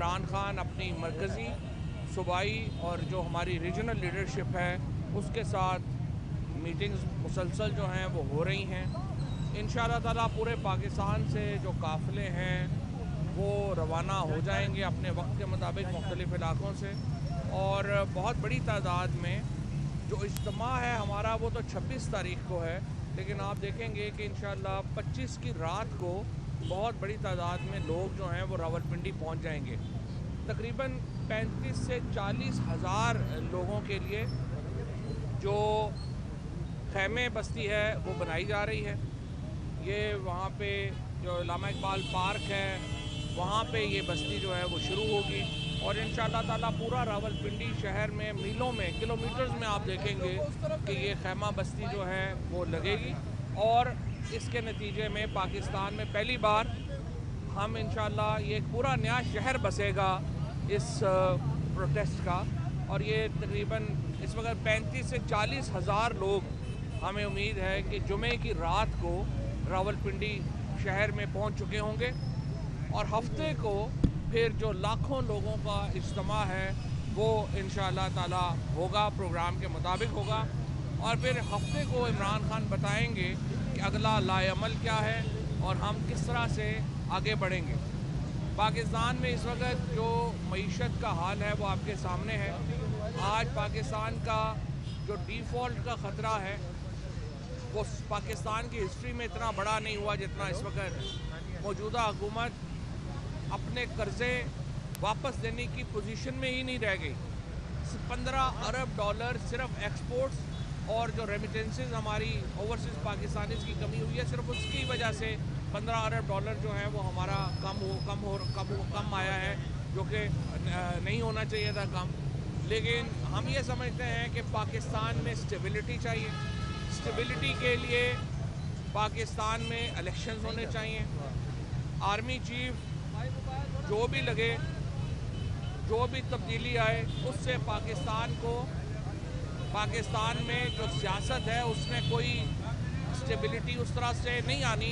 عمران خان اپنی مرکزی صوبائی اور جو ہماری ریجنل لیڈرشپ ہے اس کے ساتھ میٹنگز مسلسل جو ہیں وہ ہو رہی ہیں. انشاءاللہ تعالیٰ پورے پاکستان سے جو قافلے ہیں وہ روانہ ہو جائیں گے اپنے وقت کے مطابق مختلف علاقوں سے, اور بہت بڑی تعداد میں جو اجتماع ہے ہمارا وہ تو 26 تاریخ کو ہے, لیکن آپ دیکھیں گے کہ انشاءاللہ 25 کی رات کو بہت بڑی تعداد میں لوگ جو ہیں وہ راولپنڈی پہنچ جائیں گے. تقریباً 35 سے 40 ہزار لوگوں کے لیے جو خیمے بستی ہے وہ بنائی جا رہی ہے. یہ وہاں پہ جو علامہ اقبال پارک ہے وہاں پہ یہ بستی جو ہے وہ شروع ہوگی, اور انشاءاللہ تعالیٰ پورا راولپنڈی شہر میں میلوں میں کلومیٹرز میں آپ دیکھیں گے کہ یہ خیمہ بستی جو ہے وہ لگے گی, اور اس کے نتیجے میں پاکستان میں پہلی بار ہم انشاءاللہ یہ ایک پورا نیا شہر بسے گا اس پروٹیسٹ کا. اور یہ تقریباً اس وقت 35 سے 40 ہزار لوگ ہمیں امید ہے کہ جمعے کی رات کو راولپنڈی شہر میں پہنچ چکے ہوں گے, اور ہفتے کو پھر جو لاکھوں لوگوں کا اجتماع ہے وہ انشاءاللہ تعالیٰ ہوگا, پروگرام کے مطابق ہوگا, اور پھر ہفتے کو عمران خان بتائیں گے کہ اگلا لائے عمل کیا ہے اور ہم کس طرح سے آگے بڑھیں گے. پاکستان میں اس وقت جو معیشت کا حال ہے وہ آپ کے سامنے ہے. آج پاکستان کا جو ڈیفالٹ کا خطرہ ہے وہ پاکستان کی ہسٹری میں اتنا بڑا نہیں ہوا جتنا اس وقت موجودہ حکومت اپنے قرضے واپس دینے کی پوزیشن میں ہی نہیں رہ گئی. 15 ارب ڈالر صرف ایکسپورٹس اور جو ریمیٹنسز ہماری اوورسیز پاکستانیز کی کمی ہوئی ہے, صرف اس کی وجہ سے 15 ارب ڈالر جو ہے وہ ہمارا کم آیا ہے, جو کہ نہیں ہونا چاہیے تھا کم. لیکن ہم یہ سمجھتے ہیں کہ پاکستان میں اسٹیبلٹی چاہیے. اسٹیبلٹی کے لیے پاکستان میں الیکشنز ہونے چاہیے. آرمی چیف جو بھی لگے, جو بھی تبدیلی آئے, اس سے پاکستان میں جو سیاست ہے اس میں کوئی اسٹیبلٹی اس طرح سے نہیں آنی